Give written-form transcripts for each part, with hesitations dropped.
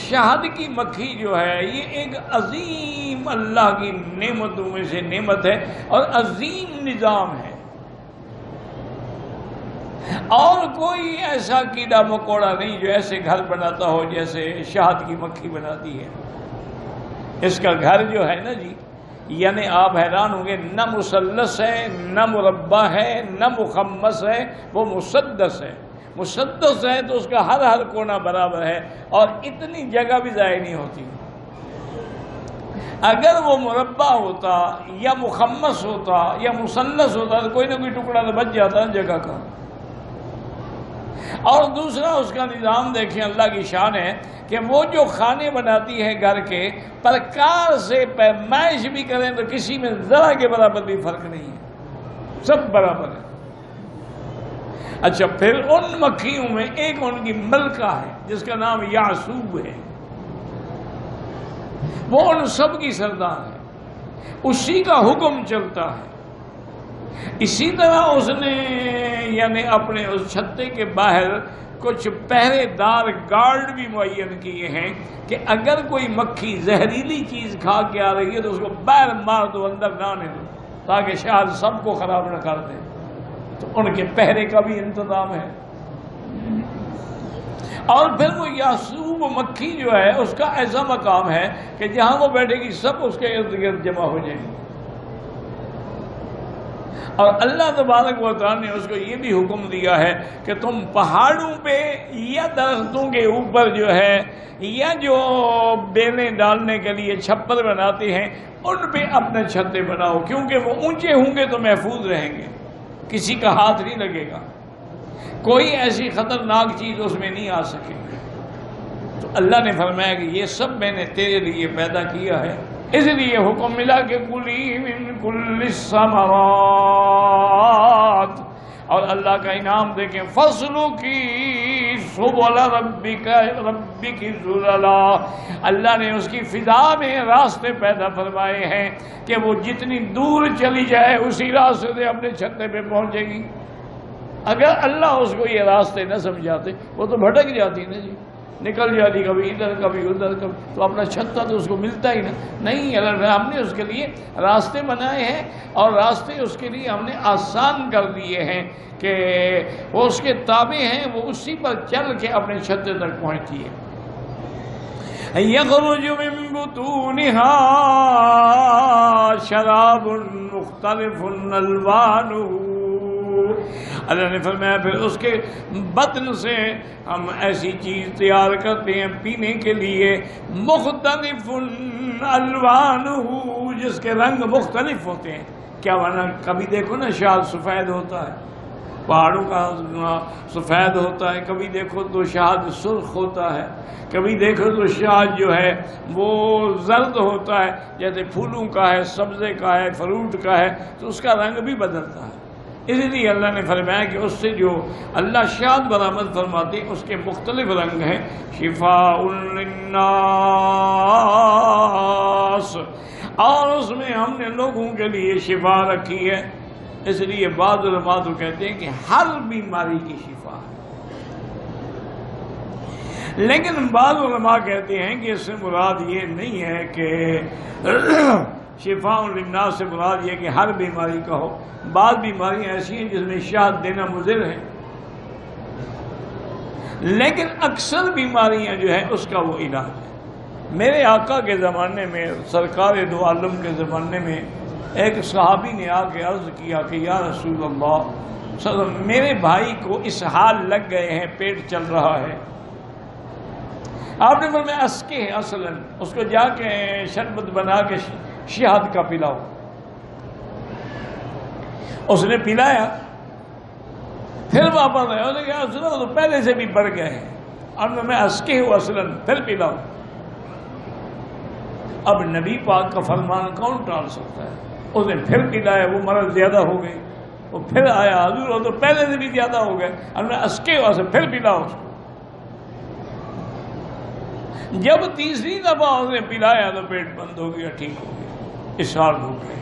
شہد کی مکھی جو ہے یہ ایک عظیم اللہ کی نعمتوں میں سے نعمت ہے اور عظیم نظام ہے، اور کوئی ایسا کیڑا مکوڑا نہیں جو ایسے گھر بناتا ہو جیسے شہد کی مکھی بناتی ہے۔ اس کا گھر جو ہے نا جی، یعنی آپ حیران ہوں گے، نہ مثلث ہے، نہ مربع ہے، نہ مخمس ہے، وہ مسدس ہے۔ مسدس ہے تو اس کا ہر کونا برابر ہے اور اتنی جگہ بھی ضائع نہیں ہوتی۔ اگر وہ مربع ہوتا یا مخمس ہوتا یا مثلث ہوتا تو کوئی نہ کوئی ٹکڑا تو بچ جاتا جگہ کا۔ اور دوسرا اس کا نظام دیکھیں، اللہ کی شان ہے کہ وہ جو کھانے بناتی ہے گھر کے، پرکار سے پیمائش بھی کریں تو کسی میں ذرا کے برابر بھی فرق نہیں ہے، سب برابر ہے۔ اچھا، پھر ان مکھیوں میں ایک ان کی ملکہ ہے جس کا نام یعصوب ہے، وہ ان سب کی سردار ہے، اسی کا حکم چلتا ہے۔ اسی طرح اس نے یعنی اپنے اس چھتے کے باہر کچھ پہرے دار گارڈ بھی معین کیے ہیں کہ اگر کوئی مکھی زہریلی چیز کھا کے آ رہی ہے تو اس کو باہر مار دو، اندر نہ آنے دو، تاکہ شاید سب کو خراب نہ کر دے۔ تو ان کے پہرے کا بھی انتظام ہے۔ اور پھر وہ یعصوب مکھی جو ہے اس کا ایسا مقام ہے کہ جہاں وہ بیٹھے گی سب اس کے ارد گرد جمع ہو جائیں گے۔ اور اللہ تبارک و تعالیٰ نے اس کو یہ بھی حکم دیا ہے کہ تم پہاڑوں پہ یا درختوں کے اوپر جو ہے یا جو بیلیں ڈالنے کے لیے چھپر بناتے ہیں ان پہ اپنے چھتے بناؤ، کیونکہ وہ اونچے ہوں گے تو محفوظ رہیں گے، کسی کا ہاتھ نہیں لگے گا، کوئی ایسی خطرناک چیز اس میں نہیں آ سکے گی۔ تو اللہ نے فرمایا کہ یہ سب میں نے تیرے لیے پیدا کیا ہے، اس لیے حکم ملا کہ کلی من کل الثمرات، اور اللہ کا انعام دیکھیں، فصلوں کی سبل ربک ذللا، اللہ نے اس کی فضا میں راستے پیدا فرمائے ہیں کہ وہ جتنی دور چلی جائے اسی راستے سے اپنے چھتے پہ پہنچے گی۔ اگر اللہ اس کو یہ راستے نہ سمجھاتے وہ تو بھٹک جاتی نا جی، نکل جاتی کبھی ادھر کبھی ادھر، تو اپنا چھتا تو اس کو ملتا ہی نہیں۔ اگر ہم نے اس کے لیے راستے بنائے ہیں اور راستے اس کے لیے ہم نے آسان کر دیے ہیں کہ وہ اس کے تابع ہیں، وہ اسی پر چل کے اپنے چھتے تک پہنچتی ہے۔ یخرج من بطونها شراب مختلف الوانہ، اللہ نے فرمایا پھر اس کے بطن سے ہم ایسی چیز تیار کرتے ہیں پینے کے لیے، مختلف الوانہ، جس کے رنگ مختلف ہوتے ہیں۔ کیا ورنہ کبھی دیکھو نا شاد سفید ہوتا ہے، پہاڑوں کا سفید ہوتا ہے، کبھی دیکھو تو شاد سرخ ہوتا ہے، کبھی دیکھو تو شاد جو ہے وہ زرد ہوتا ہے، جیسے پھولوں کا ہے، سبزے کا ہے، فروٹ کا ہے، تو اس کا رنگ بھی بدلتا ہے۔ اس لیے اللہ نے فرمایا کہ اس سے جو اللہ شاد برآمد فرماتے ہیں اس کے مختلف رنگ ہیں، شفاء للناس، اور اس میں ہم نے لوگوں کے لیے شفا رکھی ہے۔ اس لیے بعض علماء تو کہتے ہیں کہ ہر بیماری کی شفا ہے، لیکن بعض علماء کہتے ہیں کہ اس سے مراد یہ نہیں ہے کہ شفاء للناس سے مراد یہ کہ ہر بیماری کا ہو۔ بعض بیماریاں ایسی ہیں جس میں شہد دینا مضر ہے، لیکن اکثر بیماریاں جو ہیں اس کا وہ علاج ہے۔ میرے آقا کے زمانے میں، سرکار دو عالم کے زمانے میں، ایک صحابی نے آ کے عرض کیا کہ یا رسول اللہ، میرے بھائی کو اسہال لگ گئے ہیں، پیٹ چل رہا ہے۔ آپ نے فرمایا اسکے اصلاً، اس کو جا کے شربت بنا کے شہد کا پلاؤ۔ اس نے پلایا، پھر واپس آیا، انہوں نے کہا سنو تو پہلے سے بھی بڑھ گئے ہیں، اور میں اسکے ہوں اصلاً، پھر پلاؤ۔ اب نبی پاک کا فرمان کون ٹال سکتا ہے؟ اس نے پھر پلایا، وہ مرض زیادہ ہو گئی، وہ پھر آیا، حضور وہ تو پہلے سے بھی زیادہ ہو گئے، اور میں اسکے ہوں اصلاً، پھر پلاؤ اس کو۔ جب تیسری دفعہ اس نے پلایا تو پیٹ بند ہو گیا، ٹھیک ہو گیا، اسہال ہو گئے۔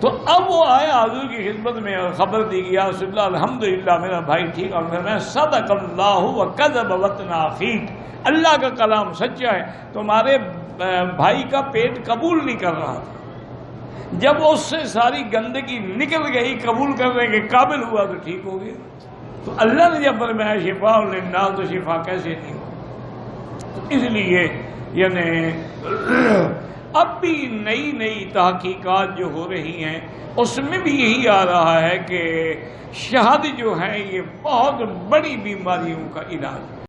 تو اب وہ آئے حضور کی خدمت میں اور خبر دی کہ یا رسول اللہ الحمدللہ میرا بھائی ٹھیک اور میں صدق اللہ وکذب وطن اخیک، اللہ کا کلام سچا ہے، تمہارے بھائی کا پیٹ قبول نہیں کر رہا تھا، جب اس سے ساری گندگی نکل گئی قبول کرنے کے قابل ہوا تو ٹھیک ہو گیا۔ تو اللہ نے جب فرمایا شفاء للناس تو شفا کیسے نہیں ہو؟ تو اس لیے یعنی اب بھی نئی نئی تحقیقات جو ہو رہی ہیں اس میں بھی یہی آ رہا ہے کہ شہد جو ہے یہ بہت بڑی بیماریوں کا علاج ہے۔